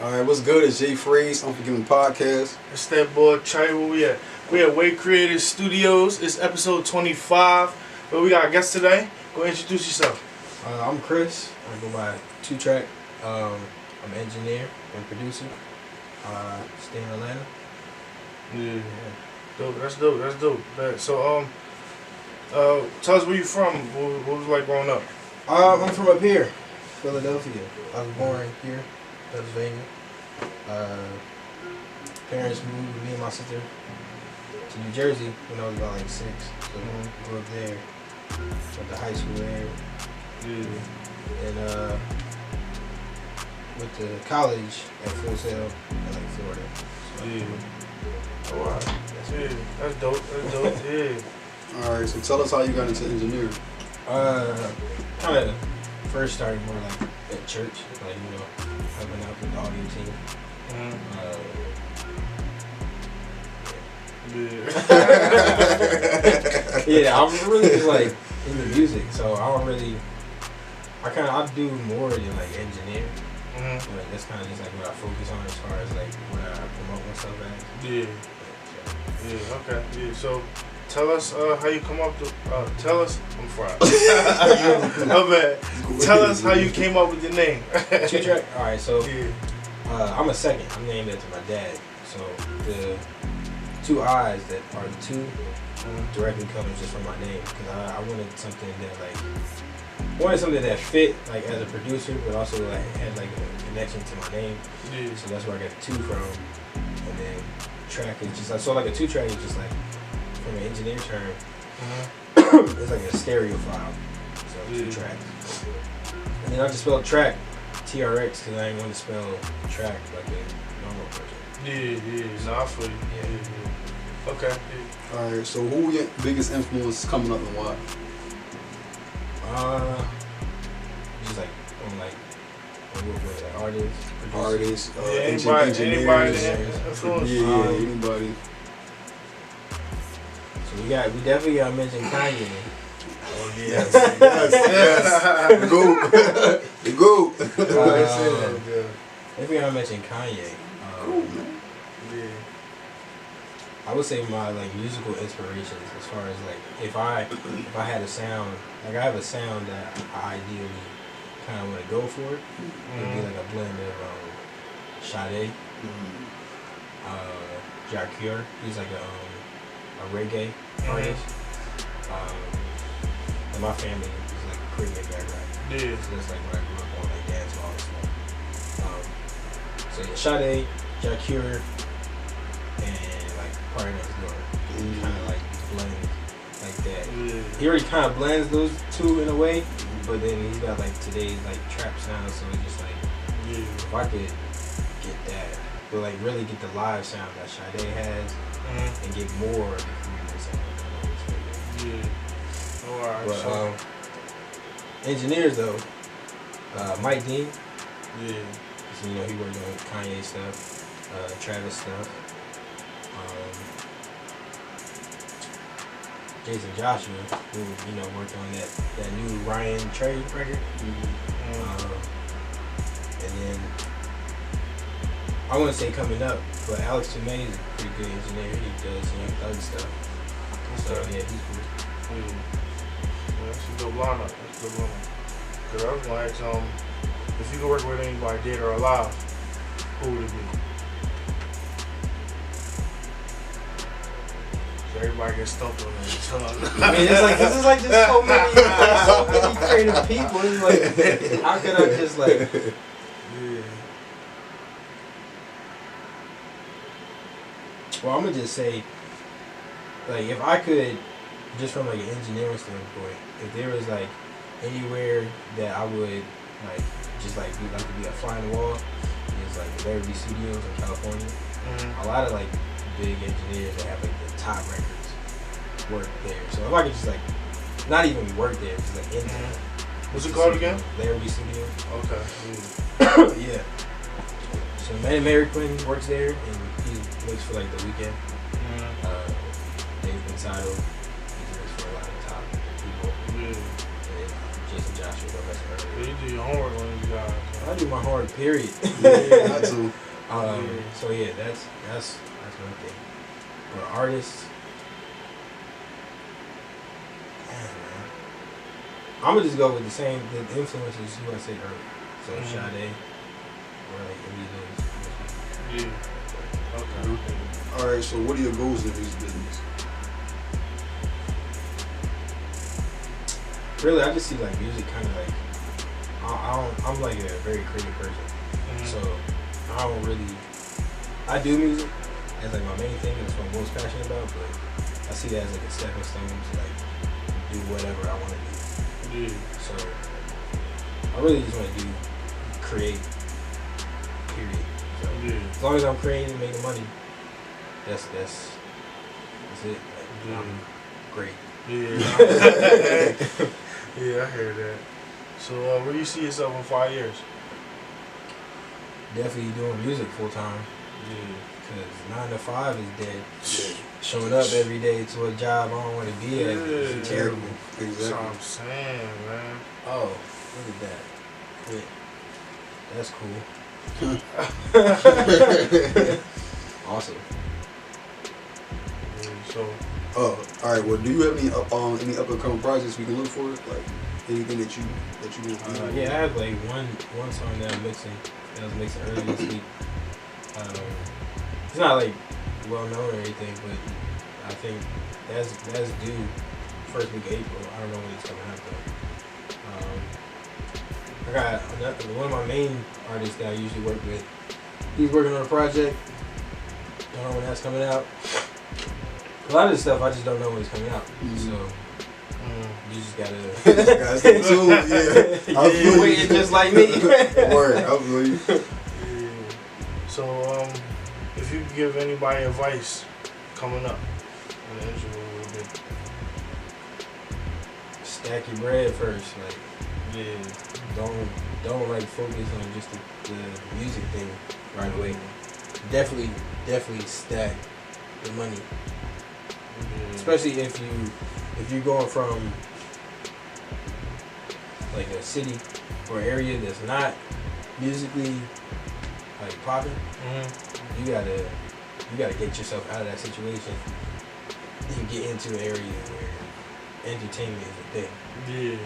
Alright, what's good? It's Jay Freeze, Unforgiven Podcast. It's that boy Trey. Where we at? We at Way Creative Studios. It's episode 25. But we got a guest today. Go introduce yourself. I'm Chris. I go by 2Track. I'm an engineer and producer. Stay in Atlanta. Yeah. Dope. That's dope. So tell us where you from. What was it like growing up? I'm from up here, Philadelphia. I was born here, Pennsylvania. Parents moved me and my sister to New Jersey when I was about like 6. So grew up there. Went to high school there. Yeah. And went to college at Full Sail in like Florida. So, yeah. Oh, wow. That's dope. Yeah. Alright, so tell us how you got into engineering. Kind of first started more like at church, like, you know, helping out with the audio team. Yeah, I'm really just like into music, so I do more than like engineer. But that's kind of just like what I focus on as far as like what I promote myself as. Yeah. Okay. Yeah. So, tell us how you come up to. Tell us. I'm fried. No bad. Tell us how you came up with your name. 2Track. All right. So, yeah. I'm a second. I'm named after my dad. So the 2 I's that are the 2 directly comes just from my name, because I wanted something that fit like as a producer, but also like had like a connection to my name. Yeah. So that's where I got the 2 from. And then track is just like, so like a 2-track is just like, from an engineer term, it's like a stereo file. So 2 tracks. And then I just spelled track TRX because I didn't want to spell track like a normal person. Yeah. No, I feel you. Yeah. Okay. Yeah. Alright, so who your biggest influence coming up and why? Just like on like artists, Artists, anybody influence. Yeah, anybody. So we definitely got to mention Kanye. Oh yes. The GOAT. If we gotta mention Kanye, Yeah. I would say my like musical inspirations, as far as like if I had a sound, like I have a sound that I ideally kind of want to go for. It'd be like a blend of Sade, Jacqueline. He's like a reggae artist. And my family is like a Caribbean background. Yeah. So that's like what I grew up on, like dance hall and stuff. So yeah, Sade, Jacqueline, and like Party Next Door. He kind of like blend like that. Yeah. He already kind of blends those 2 in a way, but then he's got like today's like trap sound. So it's just like, if I could get that, but like really get the live sound that Sade has, and get more of the Caribbean sound. Yeah. Alright. But engineers though, Mike Dean. Yeah. So, you know, he worked on Kanye stuff, Travis stuff. Jason Joshua, who, you know, worked on that new Ryan Trey record. And then I wouldn't say coming up, but Alex Tomei is a pretty good engineer. He does Young Thug stuff. So yeah, he's cool. That's a good lineup. Because I was going to ask if you could work with anybody dead or alive, who would it be? So everybody gets stumped on their tongue. I mean, it's like, this is like just so many creative people. It's like, how could I just like... Yeah. Well, I'm going to just say, like, if I could, just from like an engineering standpoint, if there was like anywhere that I would like just like be like to be a fly on the wall, is like the Laurel Studios in California. A lot of like big engineers that have like the top records work there. So if I could just like not even work there, just like in there. What's it called again? Laurel Studios. Okay. Yeah. So Mary Quinn works there, and he works for like the Weeknd. Dave Pensado, he works for a lot of top people. And Jason Joshua. Don't mess with her. You do your homework on these guys. I do my homework. Period. Yeah, I too. So yeah, that's one thing. But artists, man, I'm gonna just go with the influences you want to say earlier. So Sade, or like any of those. Yeah. Okay. All right. So, what are your goals in this business? Really, I just see like music kind of like I'm like a very creative person, so I don't really. I do music as like my main thing, that's what I'm most passionate about. But I see that as like a stepping stone to like do whatever I want to do. Yeah. So I really just want to create. Period. So as long as I'm creating and making money, that's it. Like, I'm great. Yeah. Yeah, I hear that. So, where do you see yourself in 5 years? Definitely doing music full time. Yeah. Because 9 to 5 is dead. Yeah. Showing up every day to a job I don't want to be at is terrible. Exactly. That's what I'm saying, man. Oh, look at that. Quit. That's cool. Awesome. Yeah, so. All right. Well, do you have any up and coming projects we can look for? Like anything that you want? Yeah, I have like one song that I'm mixing. That I was mixing earlier this week. It's not like well known or anything, but I think that's due first week of April. I don't know when it's coming out though. I got one of my main artists that I usually work with. He's working on a project. Don't know when that's coming out. A lot of this stuff I just don't know when it's coming out. So you just gotta stay tuned. Yeah, you're waiting just like me. Word, I feel you. Yeah. So if you could give anybody advice coming up in the intro a little bit. Stack your bread first, like don't like focus on just the music thing right away. Definitely stack the money. Especially if you're going from like a city or area that's not musically like popping, you gotta get yourself out of that situation and get into an area where entertainment is a thing. Yeah.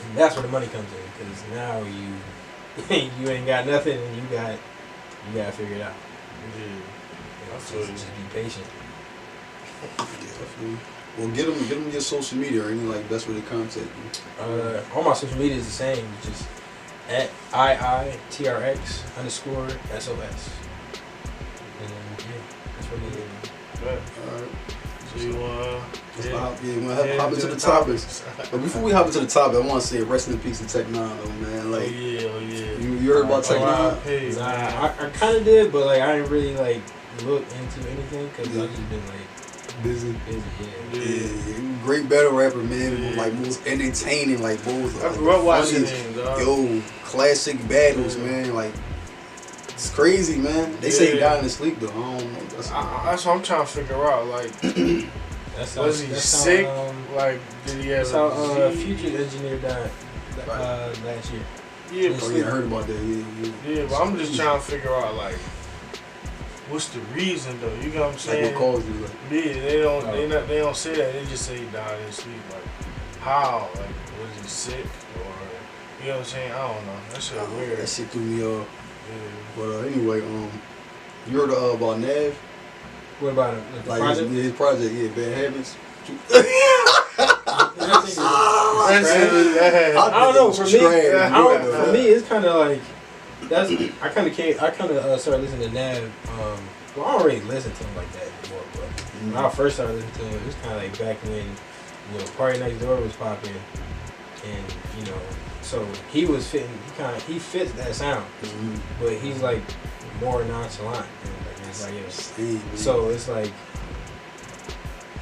And that's where the money comes in, because now you ain't got nothing and you gotta figure it out. Yeah. Just be patient. Yeah, well, get them your social media or any like best way to contact you. All my social media is the same, just at IITrx _SOS. And that's what it is. Right. All right. So you wanna hop into the topics. But before we hop into the topic, I want to say rest in peace to Tech Nine, though, man. Like, you heard about Tech Nine? Nah, I kind of did, but like I didn't really like look into anything because I've just been like busy. Yeah. Great battle rapper, man. Yeah. Like most entertaining, like both. I grew up watching him, dog. Yo, classic battles, man. Like it's crazy, man. They say he died in his sleep though. I don't know. That's what I'm trying to figure out. Like, was he sick? Like, did he have? That's how Future Engineer died last year. Yeah, I heard about that. Yeah, but I'm just trying to figure out like, what's the reason though? You know what I'm saying? Like what caused it? Like, yeah, they don't say that. They just say he died in his sleep. Like, how? Like, was he sick or you know what I'm saying? I don't know. That shit weird. That shit threw me off. Yeah. But anyway, you heard about Nav? What about it? Like his project, yeah, Bad Habits. I don't know. For me, it's kind of like I kind of started listening to Nav. Well, I don't really listen to him like that anymore. But when I first started listening to him, it was kind of like back when Party Next Door was popping, and so he was fitting. He fits that sound, but he's like more nonchalant than everybody else. So it's like,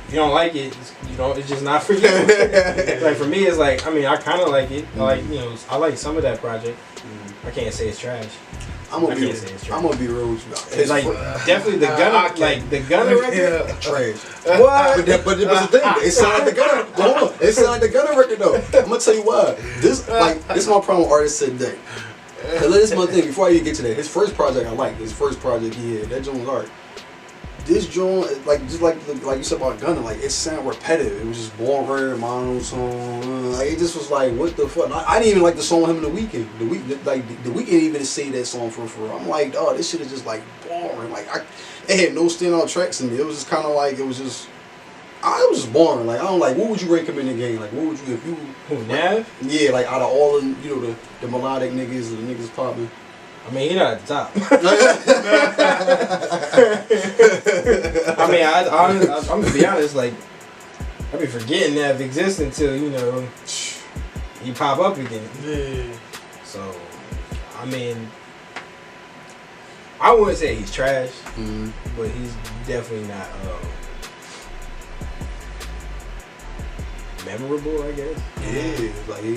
if you don't like it, it's just not for you. Like for me, it's like, I mean, I kind of like it. I like, I like some of that project. I can't say it's trash. I'm gonna be real with you. It's like definitely the Gunna, like the Gunna record, trash. What? But the thing, it sound like the Gunna. Hold on, it sound like the Gunna record though. I'm gonna tell you why. This is my problem with artists today. And this is my thing. Before I even get to that, his first project I like. His first project, that joint was art. This joint, like just like you said about Gunna, like it sounded repetitive. It was just boring, monotone. Like it just was like, what the fuck? I didn't even like the song with him in The Weeknd. The Weeknd even say that song for. I'm like, oh, this shit is just like boring. Like it had no standout tracks in it. It was just kind of like it was just boring. Like I don't like. What would you recommend the game? Like what would you if you? Who, Nav? Yeah, like out of all the the melodic niggas, the niggas popping. I mean, he not at the top. I mean, I'm gonna be honest. Like, I be forgetting that exists until he pop up again. Yeah. So, I mean, I wouldn't say he's trash, but he's definitely not memorable, I guess. Yeah, like he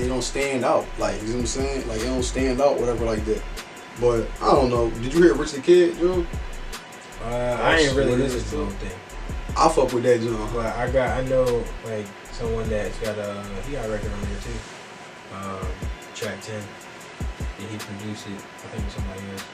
don't stand out. Like, you know what I'm saying? Like, he don't stand out, whatever, like that. But I don't know. Did you hear Rich the Kid, Joe? I ain't really listened to the whole thing. I fuck with that, Joe. But I know like someone that's got he got a record on there too. Track 10. Yeah, he produced it. I think with somebody else.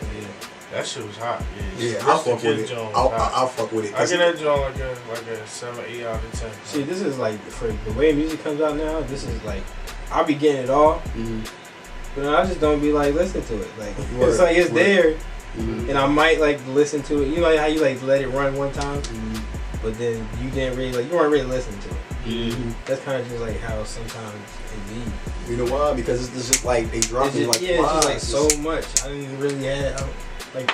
So yeah. That shit was hot. Yeah, I fuck with it. I fuck with it. I get that joint like a 7, 8 out of 10. See, this is like for the way music comes out now. This is like I'll be getting it all, but I just don't be like listening to it. Like it's like it's there, and I might like listen to it. You know how you like let it run one time, but then you didn't really you weren't really listening to it. That's kind of just like how sometimes it be. You know why? Because it's just like they drop it like it's just like so much. I didn't really have. But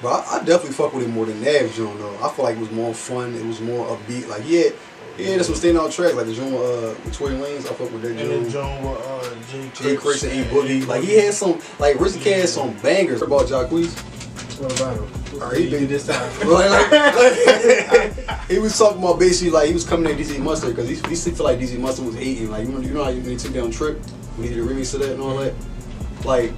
I definitely fuck with it more than Nav's joint though. I feel like it was more fun. It was more upbeat. Like that's some standout tracks. Like the joint with Tory Lanez, I fuck with that joint. And the joint with J. Chris and A Boogie. Like he had some Rizzy Kid had some bangers about Jacquees. What about him? Alright, he did this time. He was talking about basically like he was coming at DZ Mustard because he feel like DZ Mustard was hating. Like you know how when he took down Trip, when he did a remix of that and all that. Like,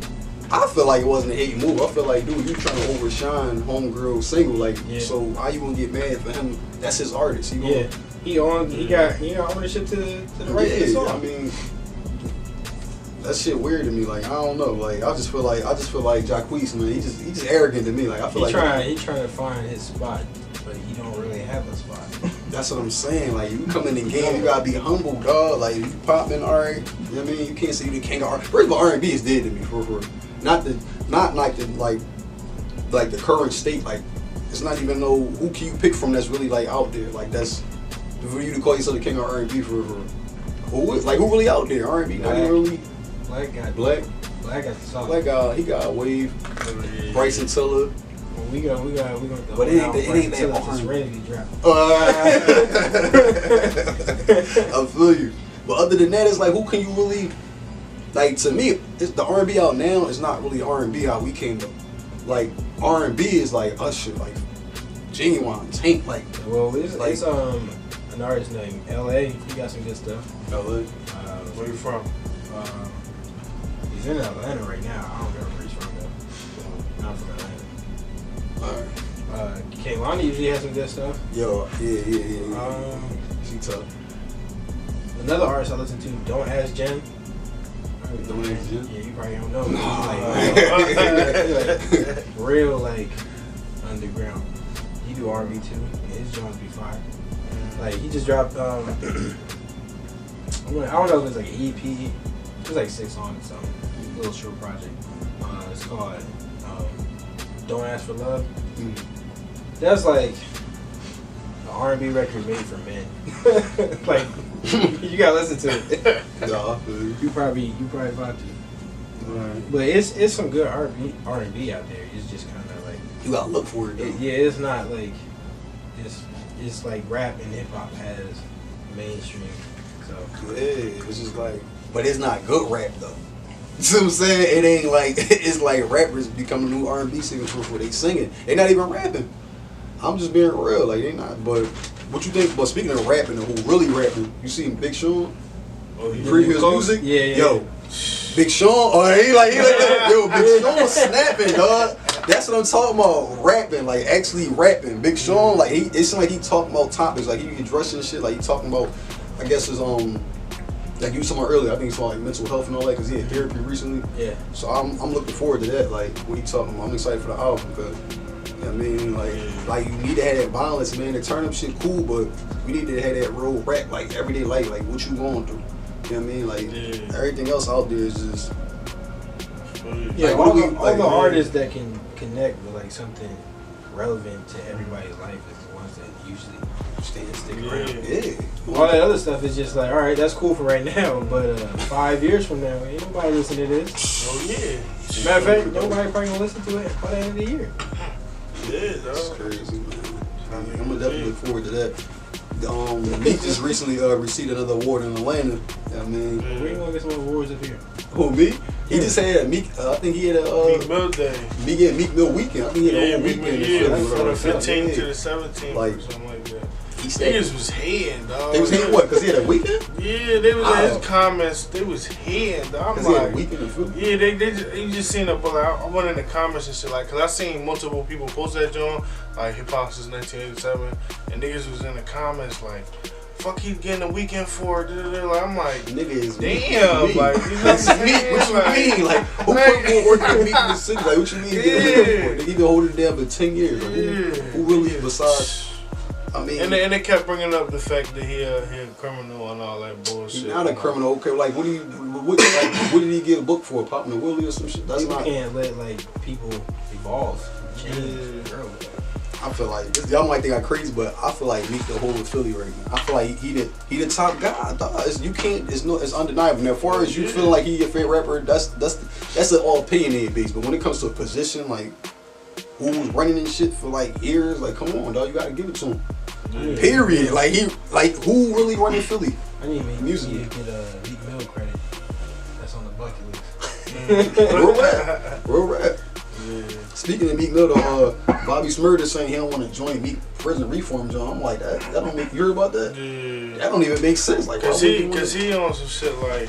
I feel like it wasn't a hating move. I feel like, dude, you trying to overshine Homegirl single. Like, so how you gonna get mad for him? That's his artist. He got ownership to the right to the song. I mean, that shit weird to me. Like, I don't know. Like, I just feel like Jacquees, man. He just arrogant to me. Like, I feel he trying to find his spot, but he don't really have a spot. That's what I'm saying. Like, you come in the game, you gotta be humble, dog. Like, you popping, alright. You know what I mean? You can't say you the king of R&B. First of all, R&B is dead to me, for not like the current state. Like, it's not even who can you pick from that's really like out there. Like, that's for you to call yourself the king of R&B for who really out there? R&B, not even really. Black got the song. Black guy, he got Wave, Bryson Tiller. Well, we going but it ain't that R&B drop. I feel you. But other than that, it's like, who can you really, like, to me, the R&B out now is not really R&B how we came up. Like, R&B is like Usher, like Genuine, Tank, like. Well, it's an artist named L.A. He got some good stuff. L.A. Where you from? He's in Atlanta right now. I don't know where he's from though. Not from Atlanta. Alright. Kaylani usually has some good stuff. Yo, yeah. She tough. Another artist I listen to, Don't Ask Jen. Don't Ask Jen? Yeah, you probably don't know. Like, real like underground. He do R&B too. Yeah, his Jones be fire. Like he just dropped. I don't know if it's like an EP. It was like 6 songs, so a little short project. It's called Don't Ask for Love. That's like an R&B record made for men. Like you gotta listen to it. Yeah, you probably vibe to it. Right. But it's some good R&B out there. It's just kind of like you gotta look for it though. It's not like it's like rap and hip hop has mainstream. So yeah, it's just like, but it's not good rap though. You see what I'm saying? It ain't like it's like rappers become a new R&B singers before they singing. They not even rapping. I'm just being real, like they not. But what you think? But speaking of rapping, who really rapping? You seen Big Sean? Oh, Previous music? Yeah. Yo, Big Sean, he like that. Yo, Big Sean snapping, dog. That's what I'm talking about. Rapping, like actually rapping. Big Sean, like it seems like he talking about topics, like he be dressing and shit, like he talking about, I guess his like you was talking about earlier. I think he's talking like mental health and all that because he had therapy recently. Yeah. So I'm looking forward to that. Like what he talking about. I'm excited for the album because. I mean, like you need to have that balance, man. The turn up shit cool, but we need to have that real rap, like everyday life, like what you going through. You know what I mean? Like everything else out there is just. Yeah, like, all the artists that can connect with like something relevant to everybody's life is the ones that usually stick around. Yeah. All that other stuff is just like, all right, that's cool for right now, but 5 years from now, ain't nobody listening to this. Oh yeah. Matter of fact, nobody probably gonna listen to it by the end of the year. Yeah, that's crazy, man. I'm gonna definitely look forward to that. Meek just recently received another award in Atlanta. You know what I mean? We ain't gonna get some awards up here. Who, me? He just had Meek. I think he had a Meek Mill Day. Meek Mill weekend. I think he had a whole weekend. From the 15th to the 17th, like, or something like that. Niggas was hating, dog. They was hating what? Cause he had a weekend? Yeah, they was in his comments. They was hating, dog. I'm like, he had like, a weekend in Philly? Yeah, you just seen it, but like, I went in the comments and shit, like, cause I seen multiple people post that joint, like hip hop since 1987, and niggas was in the comments like, fuck, he getting a weekend for it. Like, I'm like, niggas, damn, like, you know what I'm saying? What you mean? Like, who put more work in Meek in the city? Like, what you mean? Yeah. They been holding it down for 10 years. Like, who really besides? I mean, and they kept bringing up the fact that he a criminal and all that bullshit. He's not a criminal. Okay, like what did he get a book for? Popping a Willie or some shit? That's people not. Can't let like people evolve, change. I feel like y'all might think I'm crazy, but I feel like Meek the whole of Philly right now. I feel like he the top guy. You can't. It's undeniable. Now, as far as you feeling like he your favorite rapper, that's an all opinionated base. But when it comes to a position like who's running and shit for like years, like come on, dog, you gotta give it to him. Yeah. Period. Like who really running Philly? I need music. You get Meek Mill credit. That's on the bucket list. Real rap. Yeah. Speaking of Meek Mill, Bobby Shmurda saying he don't want to join Meek prison reform joint. I'm like that don't make you hear about that? Yeah. That don't even make sense. Like cause he on some shit like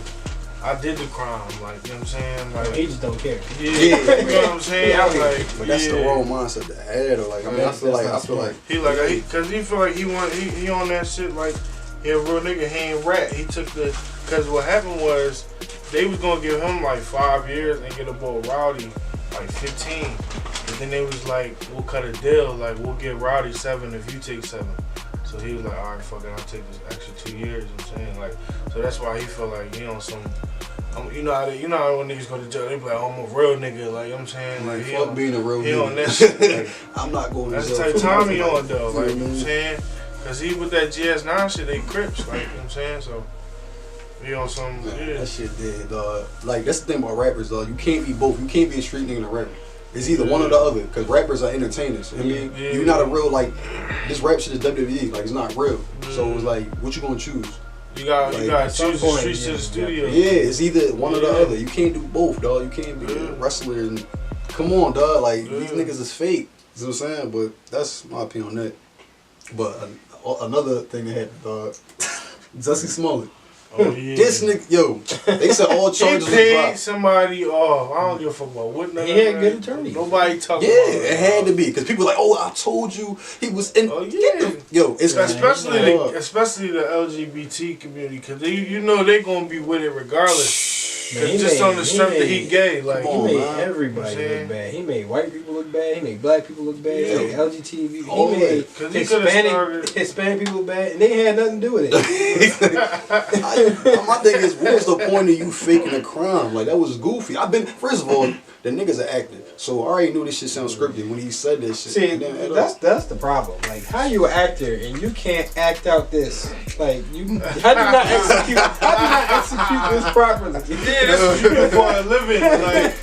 I did the crime, like you know what I'm saying? Like he just don't care. Yeah, you know what I'm saying? Like, but that's the wrong mindset to have. Or like I mean, I feel like he cause he feel like he on that shit like he a real nigga. He ain't rat. He took cause what happened was they was gonna give him like 5 years and get a boy Rowdy like 15, and then they was like, we'll cut a deal, like we'll give Rowdy 7 if you take 7. So he was like, all right, fuck it, I'll take this extra 2 years. You know what I'm saying, like, so that's why he feel like he on some. You know how when niggas go to jail, they be like, oh, I'm a real nigga, like, you know what I'm saying? Like, fuck being a real nigga. He on that shit. Like, I'm not going to jail. That's the type of time he on, though, like, you know what I'm saying? Because he with that GS9 shit, they Crips, like, you know what I'm saying? So, he on some, That shit dead, dog. Like, that's the thing about rappers, dog. You can't be both. You can't be a street nigga and a rapper. It's either one or the other, because rappers are entertainers. I mean, you're not a real, like, this rap shit is WWE, like, it's not real. So it's like, what you gonna choose? You gotta choose the streets to the studio. Yeah, it's either one or the other. You can't do both, dog. You can't be a wrestler and come on, dog. Like these niggas is fake. You know what I'm saying? But that's my opinion on that. But another thing that happened, dog. Jussie Smollett. Oh, yeah. This nigga, yo, they said all charges he paid somebody off. I don't give a fuck about what. He had good attorney. Nobody talking. Yeah, it had to be because people like, oh, I told you he was in. Oh yeah, yo, it's especially the LGBT community because you know they gonna be with it regardless. Just on the strength that he gay, like he made everybody look bad. He made white people look bad. He made black people look bad. He made LGBT. He made Hispanic people look bad, and they had nothing to do with it. My thing is, what was the point of you faking a crime? Like that was goofy. First of all, the niggas are acting, so I already knew this shit sounds scripted when he said this shit. See, that's the problem. Like, how you an actor and you can't act out this? Like, how do you not execute this properly? Yeah, that's what you do for a living. Like,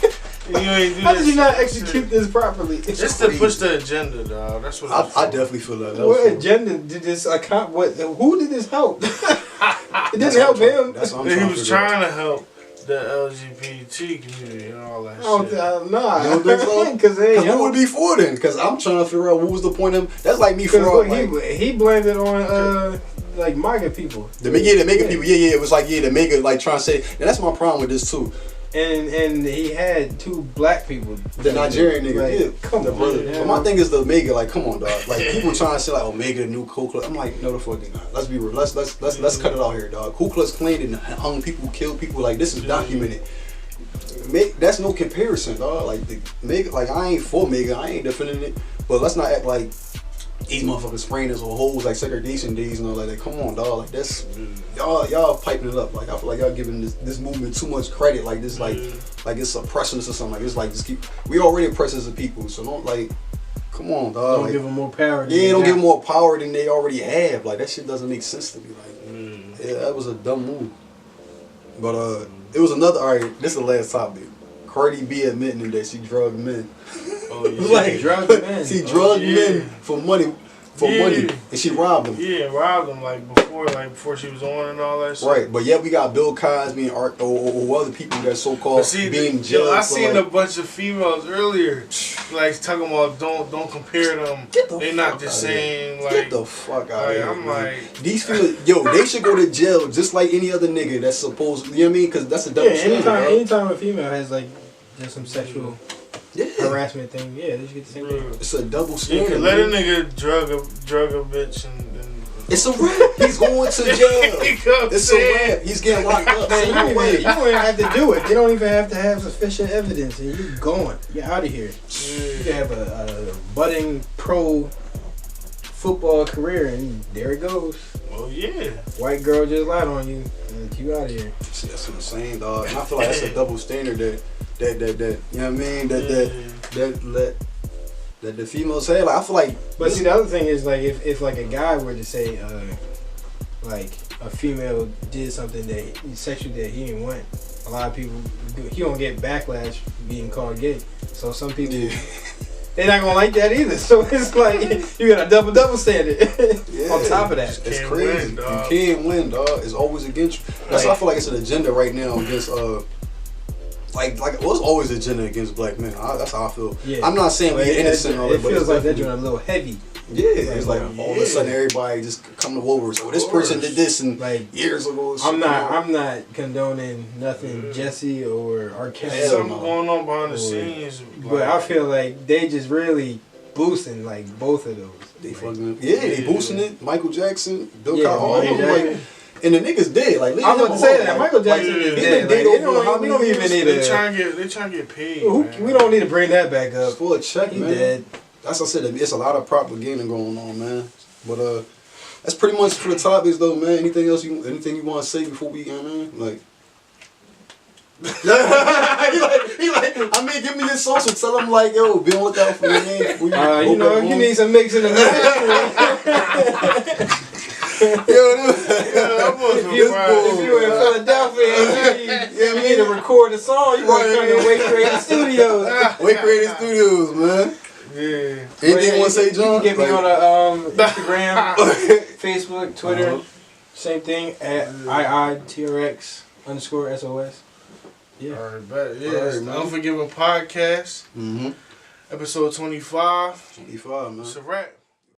you ain't do how did you not execute this properly? Just to push the agenda, dog. That's what I definitely feel like that. What agenda did this account? Who did this help? It didn't help him. He was trying to help the LGBT community and all that shit. Nah. You don't think so? Because who would be for then? Because I'm trying to figure out what was the point of him. That's like me for he blamed it on like MAGA people. The MAGA people, yeah. It was like the MAGA like trying to say. And that's my problem with this too. And he had 2 black people. The Nigerian nigga, like, yeah. Come the on, brother. man. But my thing is the Omega, like, come on, dog. Like, people trying to say, like, Omega, the new Ku Klux. I'm like, no, the fuck they not. Let's be real. Let's cut it out here, dog. Ku Klux Klan and hung people, killed people. Like, this is documented. That's no comparison, dog. Like, the Mega, like, I ain't for Mega. I ain't defending it. But let's not act like these motherfuckers spraying us or holes like segregation days and all that. Like, come on, dog. Like, that's y'all piping it up. Like, I feel like y'all giving this movement too much credit. Like, this like it's oppressing us or something. Like, it's like just keep. We already oppressed as a people, so don't like. Come on, dog. Don't like, give them more power. Yeah, don't give them more power than they already have. Like, that shit doesn't make sense to me. Like, yeah, that was a dumb move. But it was another. All right, this is the last topic. Cardi B admitting that she drugged men. Oh, yeah. Like, drugged men. She drugged men for money. Money, and she robbed them. Yeah, robbed them before she was on and all that shit. Right, but we got Bill Cosby and Art or other people that so-called being jailed. I seen a bunch of females earlier, like talking about don't compare them. They not the same. Like, get the fuck out of here. I'm like, these females, they should go to jail just like any other nigga that's supposed. You know what I mean? Because that's a double standard. Anytime a female has like just some sexual. Harassment thing, they should get the same thing. It's a double standard. You can let a nigga drug a bitch and it's a wrap. He's going to jail. It's a wrap. He's getting locked up. Man, you don't even have to do it. You don't even have to have sufficient evidence, and you're going. You're out of here. You can have a budding pro football career, and there it goes. Well, yeah. White girl just lied on you, and you out of here. See, that's what I'm saying, dog. And I feel like that's a double standard that you know what I mean? That the females have. Like, I feel like. But see, the other thing is like if like a guy were to say like a female did something sexual that he didn't want, a lot of people he don't get backlash being called gay. So some people they're not gonna like that either. So it's like you got a double standard on top of that. It's crazy. You can't win, dog. It's always against you. That's why I feel like it's an agenda right now against like it was always an agenda against black men. That's how I feel. Yeah. I'm not saying we're innocent or it feels like they're doing a little heavy. Yeah, it's like all of a sudden everybody just come to Woolworths. So this person did this and like years ago. I'm not condoning nothing Jussie or R. Kelly. There's something going on behind the scenes. But I feel like they just really boosting like both of those. They fucking they boosting it. Michael Jackson, Bill Cosby, all of them like. And the nigga's dead. Like, I was about to say that Michael Jackson is dead. We don't even need to. They trying to get paid. We don't need to bring that back up. For a check, He man. dead. That's what I said. It's a lot of propaganda going on, man. But that's pretty much for the topics, though, man. Anything else anything you want to say before we, man? Like. he like, I mean, give me your social. Tell them like, yo, be on lookout for your name. You need some mix in the mix. If you in Philadelphia, you need to record a song. You want to come to Wake Creative Studios. Wake Creative Studios, man. Yeah. Anything you want to say, John? You can get me on Instagram, Facebook, Twitter. Same thing at IITrx _SOS. Yeah. All right, bet. Yeah, it's the Unforgiven podcast. Episode 25. 25, man. It's a wrap.